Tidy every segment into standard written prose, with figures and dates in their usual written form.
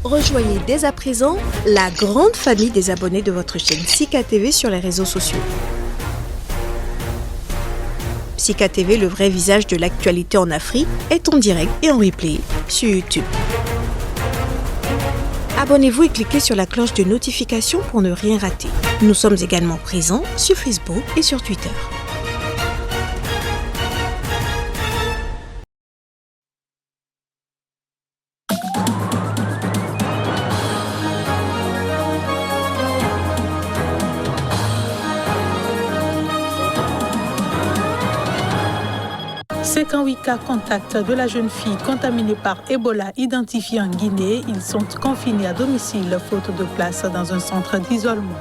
Rejoignez dès à présent la grande famille des abonnés de votre chaîne Sika TV sur les réseaux sociaux. Sika TV, le vrai visage de l'actualité en Afrique, est en direct et en replay sur YouTube. Abonnez-vous et cliquez sur la cloche de notification pour ne rien rater. Nous sommes également présents sur Facebook et sur Twitter. C'est qu'un cas contact de la jeune fille contaminée par Ebola identifiée en Guinée. Ils sont confinés à domicile faute de place dans un centre d'isolement.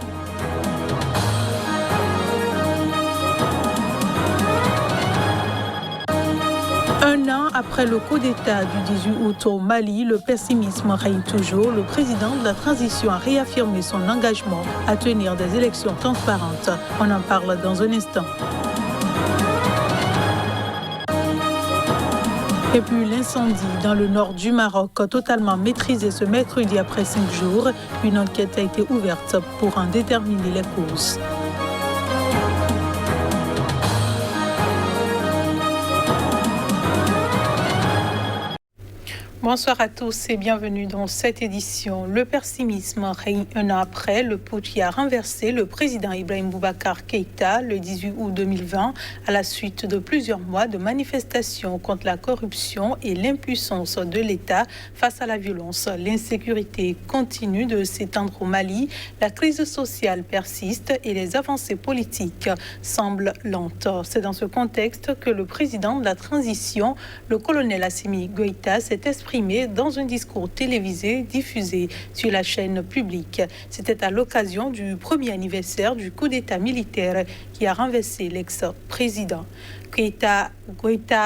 Un an après le coup d'État du 18 août au Mali, le pessimisme règne toujours. Le président de la transition a réaffirmé son engagement à tenir des élections transparentes. On en parle dans un instant. Et puis l'incendie dans le nord du Maroc, totalement maîtrisé ce mercredi après 5 jours. Une enquête a été ouverte pour en déterminer les causes. Bonsoir à tous et bienvenue dans cette édition. Le pessimisme règne un an après le putsch qui a renversé le président Ibrahim Boubacar Keïta le 18 août 2020 à la suite de plusieurs mois de manifestations contre la corruption et l'impuissance de l'État face à la violence. L'insécurité continue de s'étendre au Mali, la crise sociale persiste et les avancées politiques semblent lentes. C'est dans ce contexte que le président de la transition, le colonel Assimi Goïta, s'est exprimé dans un discours télévisé diffusé sur la chaîne publique. C'était à l'occasion du premier anniversaire du coup d'État militaire qui a renversé l'ex-président. Goïta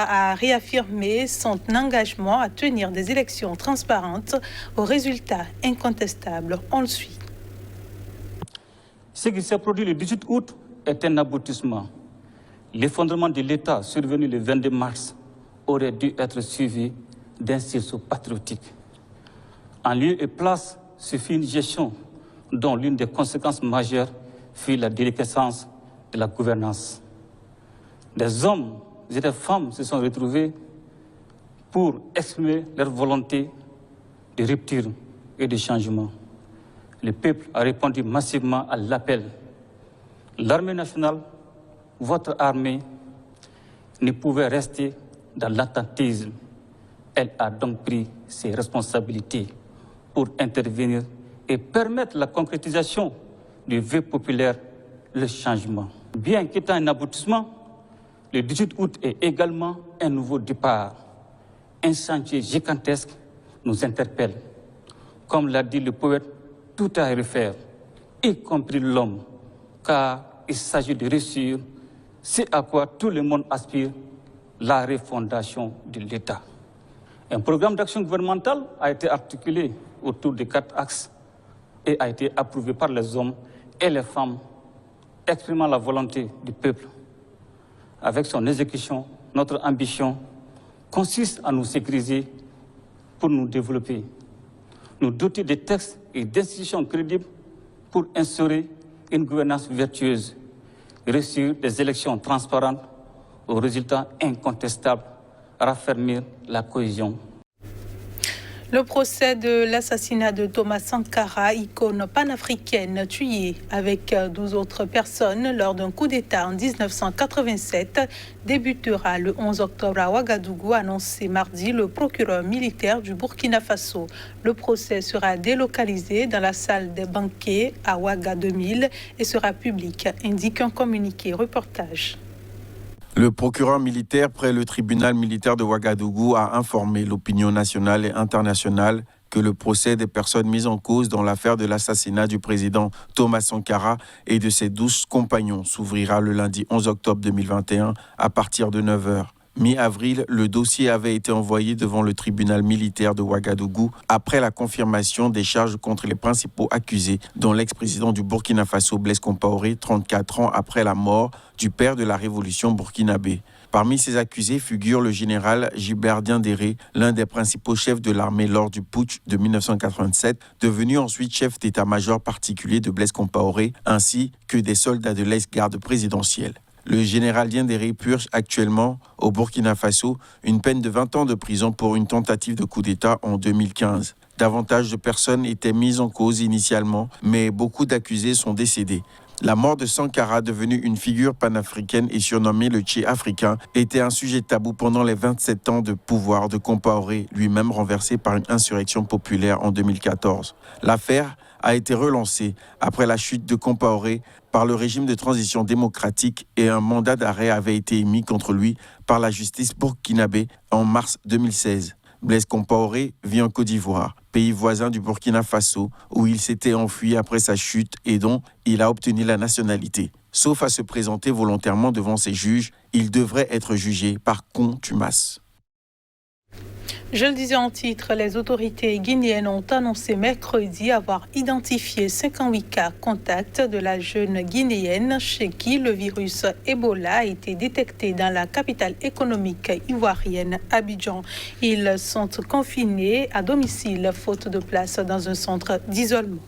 a réaffirmé son engagement à tenir des élections transparentes aux résultats incontestables. On le suit. Ce qui s'est produit le 18 août est un aboutissement. L'effondrement de l'État survenu le 22 mars aurait dû être suivi d'un sursaut patriotique. En lieu et place, suffit une gestion dont l'une des conséquences majeures fut la déliquescence de la gouvernance. Des hommes et des femmes se sont retrouvés pour exprimer leur volonté de rupture et de changement. Le peuple a répondu massivement à l'appel. L'armée nationale, votre armée, ne pouvait rester dans l'attentisme. Elle a donc pris ses responsabilités pour intervenir et permettre la concrétisation du vœu populaire, le changement. Bien qu'étant un aboutissement, le 18 août est également un nouveau départ. Un chantier gigantesque nous interpelle. Comme l'a dit le poète, tout a à refaire, y compris l'homme, car il s'agit de réussir ce à quoi tout le monde aspire, la refondation de l'État. Un programme d'action gouvernementale a été articulé autour de 4 axes et a été approuvé par les hommes et les femmes, exprimant la volonté du peuple. Avec son exécution, notre ambition consiste à nous sécuriser pour nous développer, nous doter de textes et d'institutions crédibles pour instaurer une gouvernance vertueuse, réussir des élections transparentes aux résultats incontestables, raffermir la cohésion. Le procès de l'assassinat de Thomas Sankara, icône panafricaine tuée avec 12 autres personnes lors d'un coup d'État en 1987, débutera le 11 octobre à Ouagadougou, annoncé mardi le procureur militaire du Burkina Faso. Le procès sera délocalisé dans la salle des banquets à Ouaga 2000 et sera public, indique un communiqué reportage. Le procureur militaire près le tribunal militaire de Ouagadougou a informé l'opinion nationale et internationale que le procès des personnes mises en cause dans l'affaire de l'assassinat du président Thomas Sankara et de ses 12 compagnons s'ouvrira le lundi 11 octobre 2021 à partir de 9h. Mi-avril, le dossier avait été envoyé devant le tribunal militaire de Ouagadougou après la confirmation des charges contre les principaux accusés, dont l'ex-président du Burkina Faso, Blaise Compaoré, 34 ans après la mort du père de la révolution burkinabé. Parmi ces accusés figure le général Gilbert Diendéré, l'un des principaux chefs de l'armée lors du putsch de 1987, devenu ensuite chef d'état-major particulier de Blaise Compaoré, ainsi que des soldats de l'ex-garde présidentielle. Le général Diendéré purge actuellement au Burkina Faso une peine de 20 ans de prison pour une tentative de coup d'État en 2015. Davantage de personnes étaient mises en cause initialement, mais beaucoup d'accusés sont décédés. La mort de Sankara, devenu une figure panafricaine et surnommé le Tché africain, était un sujet tabou pendant les 27 ans de pouvoir de Compaoré, lui-même renversé par une insurrection populaire en 2014. L'affaire a été relancée après la chute de Compaoré par le régime de transition démocratique et un mandat d'arrêt avait été émis contre lui par la justice burkinabé en mars 2016. Blaise Compaoré vit en Côte d'Ivoire, pays voisin du Burkina Faso, où il s'était enfui après sa chute et dont il a obtenu la nationalité. Sauf à se présenter volontairement devant ses juges, il devrait être jugé par contumace. Je le disais en titre, les autorités guinéennes ont annoncé mercredi avoir identifié 58 cas contacts de la jeune guinéenne chez qui le virus Ebola a été détecté dans la capitale économique ivoirienne, Abidjan. Ils sont confinés à domicile faute de place dans un centre d'isolement.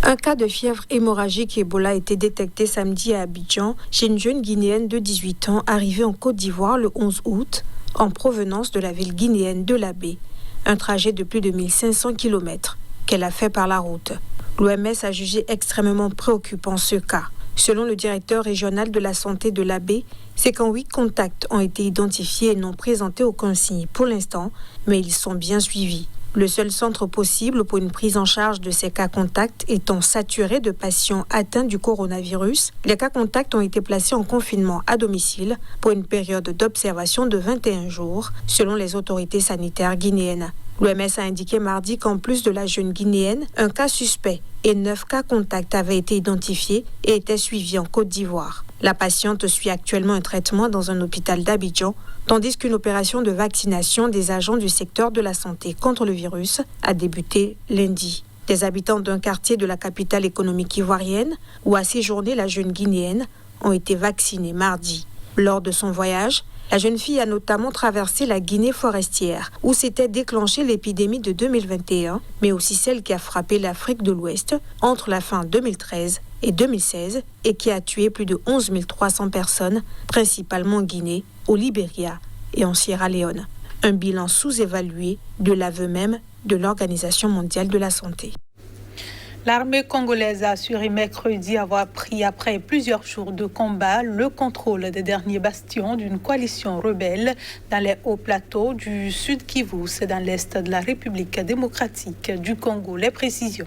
Un cas de fièvre hémorragique Ebola a été détecté samedi à Abidjan chez une jeune guinéenne de 18 ans arrivée en Côte d'Ivoire le 11 août. En provenance de la ville guinéenne de Labé, un trajet de plus de 1500 km qu'elle a fait par la route. L'OMS a jugé extrêmement préoccupant ce cas. Selon le directeur régional de la santé de Labé, 58 contacts ont été identifiés et n'ont présenté aucun signe pour l'instant, mais ils sont bien suivis. Le seul centre possible pour une prise en charge de ces cas contacts étant saturé de patients atteints du coronavirus, les cas contacts ont été placés en confinement à domicile pour une période d'observation de 21 jours, selon les autorités sanitaires guinéennes. L'OMS a indiqué mardi qu'en plus de la jeune guinéenne, un cas suspect et 9 cas contacts avaient été identifiés et étaient suivis en Côte d'Ivoire. La patiente suit actuellement un traitement dans un hôpital d'Abidjan, tandis qu'une opération de vaccination des agents du secteur de la santé contre le virus a débuté lundi. Des habitants d'un quartier de la capitale économique ivoirienne, où a séjourné la jeune guinéenne, ont été vaccinés mardi. Lors de son voyage, la jeune fille a notamment traversé la Guinée forestière, où s'était déclenchée l'épidémie de 2021, mais aussi celle qui a frappé l'Afrique de l'Ouest entre la fin 2013 et 2016 et qui a tué plus de 11 300 personnes, principalement en Guinée, au Libéria et en Sierra Leone. Un bilan sous-évalué de l'aveu même de l'Organisation mondiale de la santé. L'armée congolaise a assuré mercredi avoir pris, après plusieurs jours de combat, le contrôle des derniers bastions d'une coalition rebelle dans les hauts plateaux du Sud Kivu, c'est dans l'est de la République démocratique du Congo. Les précisions.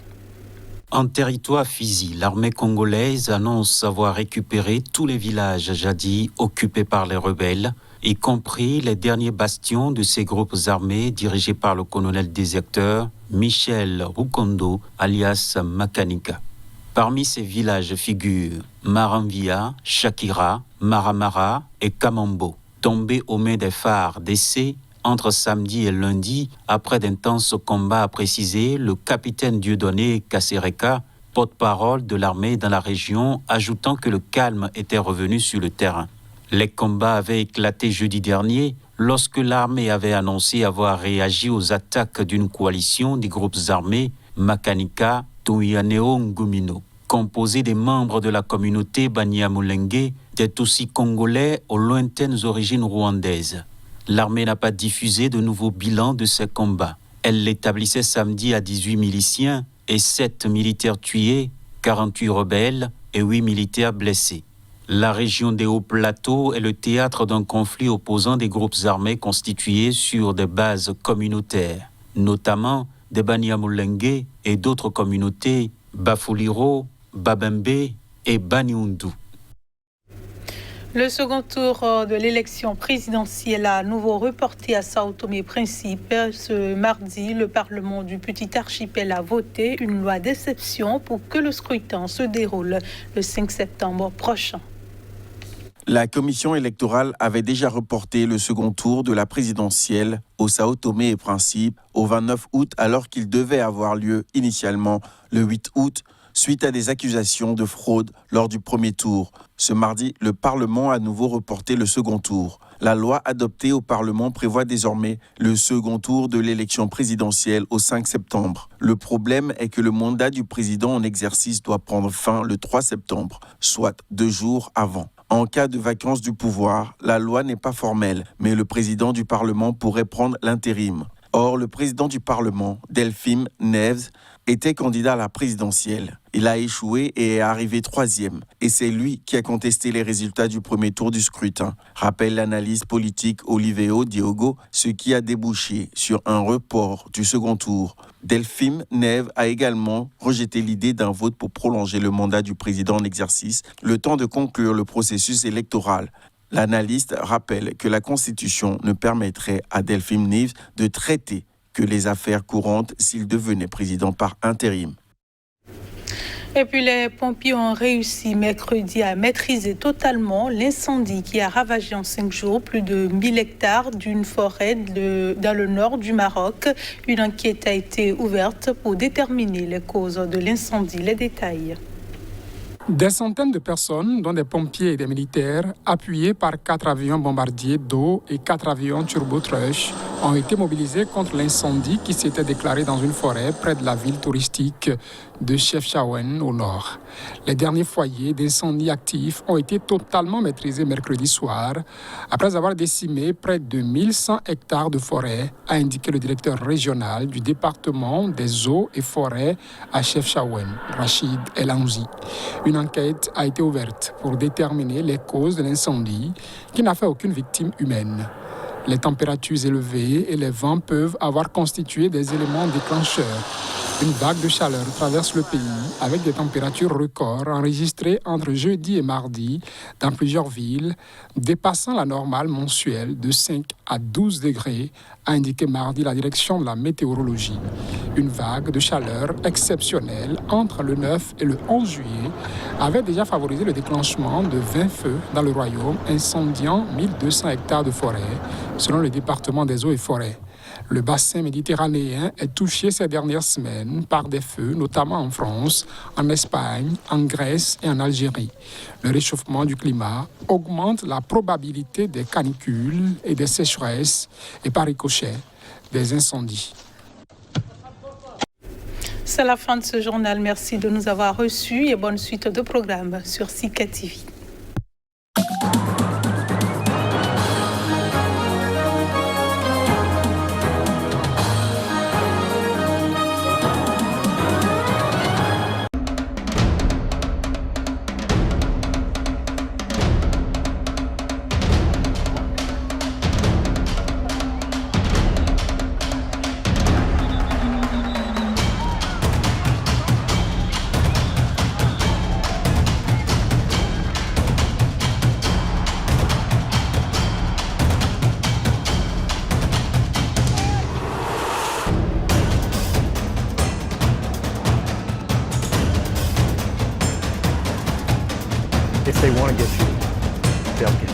En territoire Fizi, l'armée congolaise annonce avoir récupéré tous les villages jadis occupés par les rebelles, y compris les derniers bastions de ces groupes armés dirigés par le colonel déserteur Michel Rukondo, alias Makanika. Parmi ces villages figurent Maranvia, Shakira, Maramara et Kamambo, tombés aux mains des phares d'essai entre samedi et lundi, après d'intenses combats, a précisé le capitaine Dieudonné Kassereka, porte-parole de l'armée dans la région, ajoutant que le calme était revenu sur le terrain. Les combats avaient éclaté jeudi dernier lorsque l'armée avait annoncé avoir réagi aux attaques d'une coalition des groupes armés Makanika Touyaneo Ngumino, composée des membres de la communauté Banyamulenge, des Tutsis congolais aux lointaines origines rwandaises. L'armée n'a pas diffusé de nouveaux bilans de ces combats. Elle l'établissait samedi à 18 miliciens et 7 militaires tués, 48 rebelles et 8 militaires blessés. La région des Hauts Plateaux est le théâtre d'un conflit opposant des groupes armés constitués sur des bases communautaires, notamment des Banyamulenge et d'autres communautés Bafuliro, Babembe et Baniundu. Le second tour de l'élection présidentielle a à nouveau reporté à Sao Tomé et Principe. Ce mardi, le Parlement du petit archipel a voté une loi d'exception pour que le scrutin se déroule le 5 septembre prochain. La commission électorale avait déjà reporté le second tour de la présidentielle au Sao Tomé et Principe au 29 août alors qu'il devait avoir lieu initialement le 8 août suite à des accusations de fraude lors du premier tour. Ce mardi, le Parlement a à nouveau reporté le second tour. La loi adoptée au Parlement prévoit désormais le second tour de l'élection présidentielle au 5 septembre. Le problème est que le mandat du président en exercice doit prendre fin le 3 septembre, soit 2 jours avant. En cas de vacance du pouvoir, la loi n'est pas formelle, mais le président du Parlement pourrait prendre l'intérim. Or, le président du Parlement, Delphine Neves, était candidat à la présidentielle. Il a échoué et est arrivé 3e. Et c'est lui qui a contesté les résultats du premier tour du scrutin, rappelle l'analyste politique Oliveo Diogo, ce qui a débouché sur un report du second tour. Delphine Neves a également rejeté l'idée d'un vote pour prolonger le mandat du président en exercice, le temps de conclure le processus électoral. L'analyste rappelle que la Constitution ne permettrait à Delphine Neves de traiter que les affaires courantes s'il devenait président par intérim. Et puis les pompiers ont réussi mercredi à maîtriser totalement l'incendie qui a ravagé en 5 jours plus de 1000 hectares d'une forêt dans le nord du Maroc. Une enquête a été ouverte pour déterminer les causes de l'incendie. Les détails. Des centaines de personnes, dont des pompiers et des militaires, appuyés par 4 avions bombardiers d'eau et 4 avions turbotrush, ont été mobilisés contre l'incendie qui s'était déclaré dans une forêt près de la ville touristique de Chefchaouen au nord. Les derniers foyers d'incendie actifs ont été totalement maîtrisés mercredi soir, après avoir décimé près de 1100 hectares de forêt, a indiqué le directeur régional du département des eaux et forêts à Chefchaouen, Rachid El Anouzi. Une enquête a été ouverte pour déterminer les causes de l'incendie qui n'a fait aucune victime humaine. Les températures élevées et les vents peuvent avoir constitué des éléments déclencheurs. Une vague de chaleur traverse le pays avec des températures records enregistrées entre jeudi et mardi dans plusieurs villes, dépassant la normale mensuelle de 5 à 12 degrés, a indiqué mardi la direction de la météorologie. Une vague de chaleur exceptionnelle entre le 9 et le 11 juillet avait déjà favorisé le déclenchement de 20 feux dans le royaume, incendiant 1200 hectares de forêt, selon le département des eaux et forêts. Le bassin méditerranéen est touché ces dernières semaines par des feux, notamment en France, en Espagne, en Grèce et en Algérie. Le réchauffement du climat augmente la probabilité des canicules et des sécheresses et par ricochet des incendies. C'est la fin de ce journal. Merci de nous avoir reçus et bonne suite de programmes sur Sika TV. If they want to get you, they'll get you.